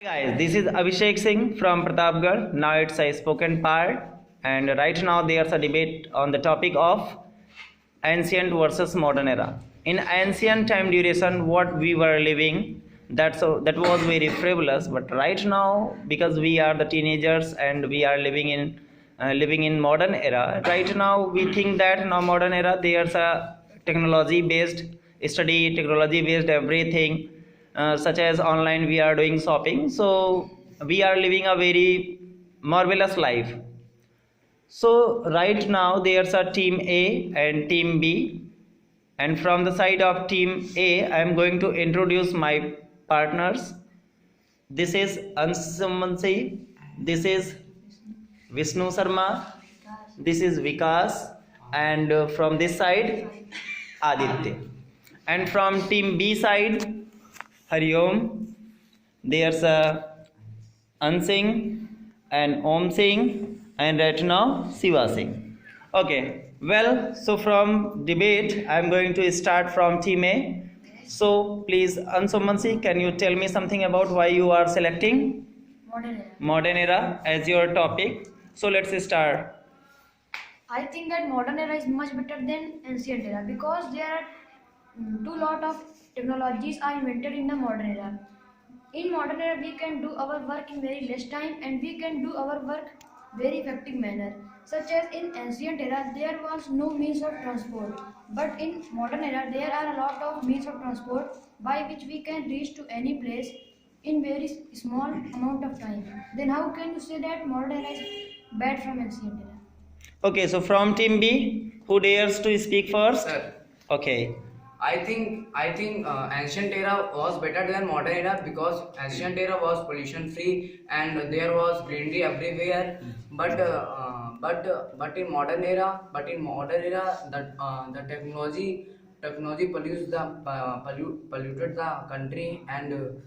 Guys, this is Abhishek Singh from Pratapgarh. Now it's a spoken part, and right now there's a debate on the topic of ancient versus modern era. In ancient time duration, what we were living, that was very frivolous. But right now, because we are the teenagers and we are living in modern era, right now we think that now modern era there's a technology based study, technology based everything, such as online we are doing shopping. So we are living a very marvelous life. So right now there's a team A and team B, and from the side of team A I am going to introduce my partners. This is Ansumansi, this is Vishnu Sharma, this is Vikas, and from this side Aditya. And from team B side, Hariom, there's a Ansing and Om Singh, and right now Siva Singh. Okay, well, so from debate, I'm going to start from team A. So please, Ansumansi, can you tell me something about why you are selecting modern era as your topic? So let's start. I think that modern era is much better than ancient era because there are too lot of technologies are invented in the modern era. In modern era, we can do our work in very less time and we can do our work very effective manner. Such as in ancient era, there was no means of transport, but in modern era, there are a lot of means of transport by which we can reach to any place in very small amount of time. Then how can you say that modern era is bad from ancient era? Okay, so from team B, who dares to speak first? Sir, Okay. I think ancient era was better than modern era because ancient era was pollution free and there was greenery everywhere. But in modern era, the technology pollutes the polluted the country and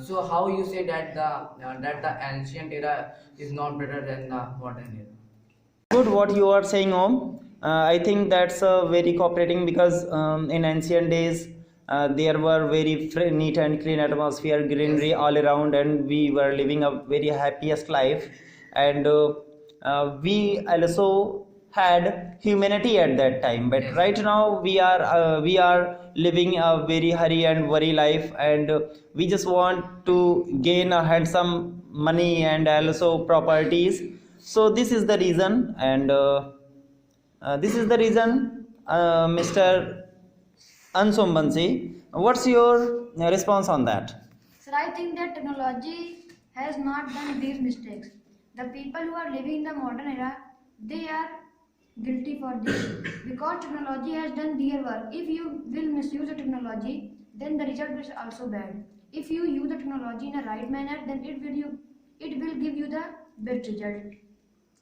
so how you say that the ancient era is not better than the modern era? Good what you are saying, Om. I think that's very cooperating because in ancient days there were very neat and clean atmosphere, greenery Yes. all around, and we were living a very happiest life. And we also had humanity at that time. But Yes. right now we are living a very hurry and worry life, and we just want to gain a handsome money and also properties. So this is the reason, and Mr. Ansombansi. What's your response on that? Sir, I think that technology has not done these mistakes. The people who are living in the modern era, they are guilty for this because technology has done their work. If you will misuse the technology, then the result is also bad. If you use the technology in a right manner, then it will give you the best result.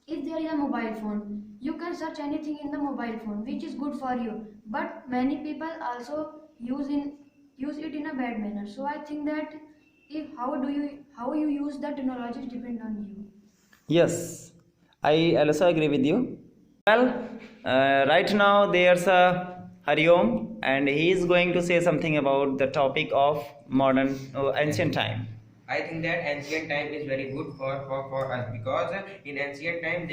If there is a mobile phone, you can search anything in the mobile phone, which is good for you. But many people also use it in a bad manner. So I think that if how you use the technology depend on you. Yes, I also agree with you. Well, right now there's a Hariom, and he is going to say something about the topic of modern ancient time. I think that ancient time is very good for us because in ancient time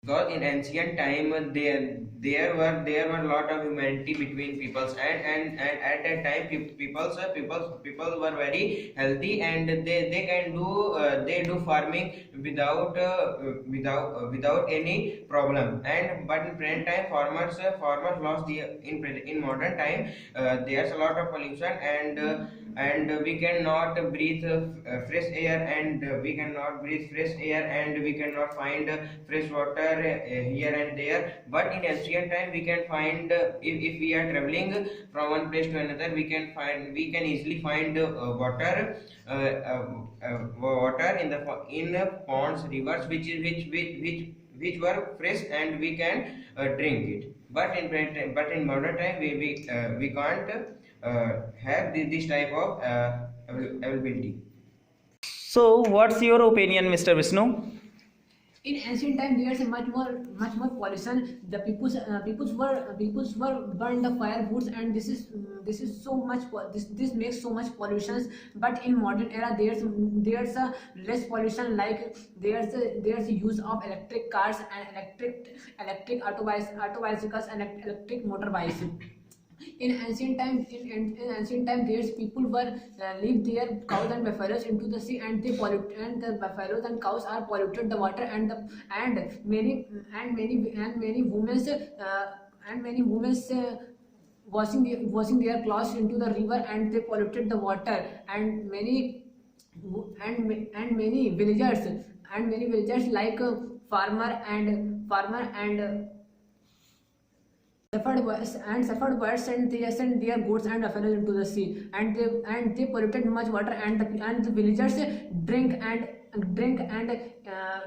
because in ancient time there were a lot of humanity between peoples and at that time people were very healthy and they can do they do farming without any problem and but in present time farmers lost the in modern time there's a lot of pollution and we cannot breathe fresh air and we cannot breathe fresh air and we cannot find fresh water here and there but in ancient time we can find if we are traveling from one place to another we can easily find water in ponds rivers which were fresh and we can drink it but in modern time we can't have this type of availability. So, what's your opinion, Mr. Vishnu? in ancient time there's a much more pollution. The peoples were burned the firewoods, and this is so much this makes so much pollutions. But in modern era there's a less pollution, like there's a use of electric cars and electric auto bicycles and electric motorbikes. In ancient time, in ancient time, there's people were leave their cows and buffaloes into the sea, and they pollute, and the buffaloes and cows are polluted the water, and many women washing their clothes into the river, and they polluted the water, and many villagers like farmer and suffered worse, and they sent their goats and buffaloes into the sea, and they polluted much water, and the villagers drink and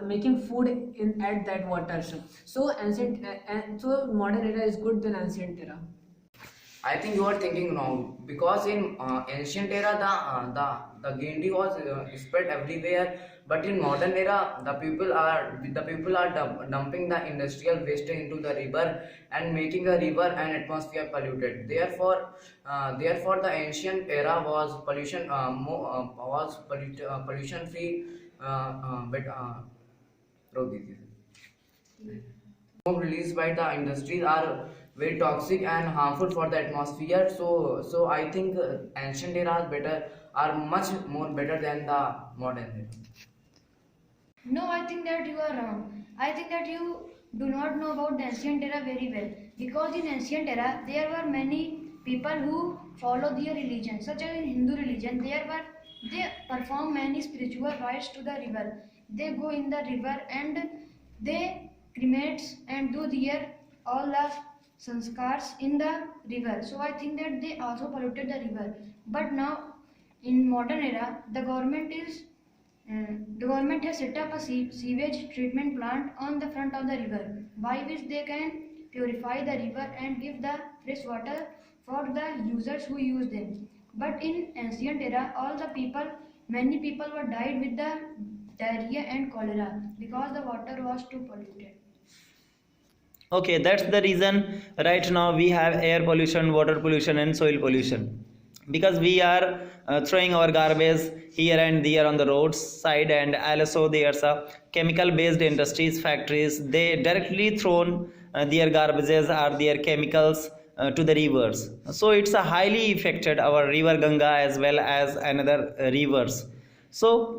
making food in at that water. So ancient so modern era is good than ancient era. I think you are thinking wrong, because in ancient era the Guindy was spread everywhere, but in modern era the people are dumping the industrial waste into the river and making the river and atmosphere polluted. Therefore the ancient era was pollution free, but smoke released by the industries are very toxic and harmful for the atmosphere. So I think ancient era are much more better than the modern era. No, I think that you are wrong. I think that you do not know about the ancient era very well, because in ancient era there were many people who follow their religion, such as in Hindu religion they perform many spiritual rites to the river. They go in the river and they cremate and do their all the sanskars in the river. So I think that they also polluted the river. But now in modern era the government has set up a sewage treatment plant on the front of the river, by which they can purify the river and give the fresh water for the users who use them. But in ancient era, many people were died with the diarrhea and cholera because the water was too polluted. Okay, that's the reason right now we have air pollution, water pollution, and soil pollution, because we are throwing our garbage here and there on the roadside, and also there's a chemical based industries, factories, they directly thrown their garbages or their chemicals to the rivers. So it's a highly affected our river Ganga as well as another rivers. So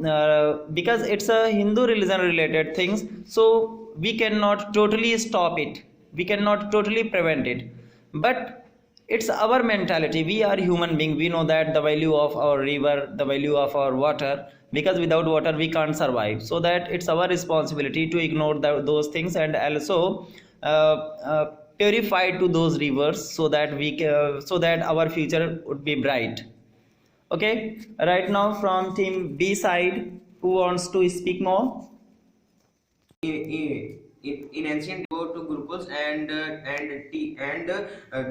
because it's a Hindu religion related things, so we cannot totally stop it, we cannot totally prevent it, but it's our mentality. We are human being, we know that the value of our river, the value of our water, because without water we can't survive. So that it's our responsibility to ignore those things, and also purify to those rivers, so that so that our future would be bright. Okay, right now from team B side, who wants to speak more? In ancient go to gurukuls and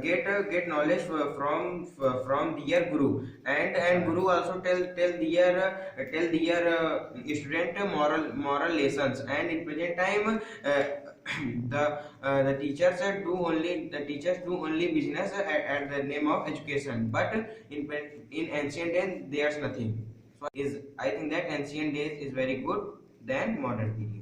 get knowledge from their guru, and guru also tell their student moral lessons. And in present time the teachers do only business at the name of education, but in ancient days there's nothing. So I think that ancient days is very good than modern period.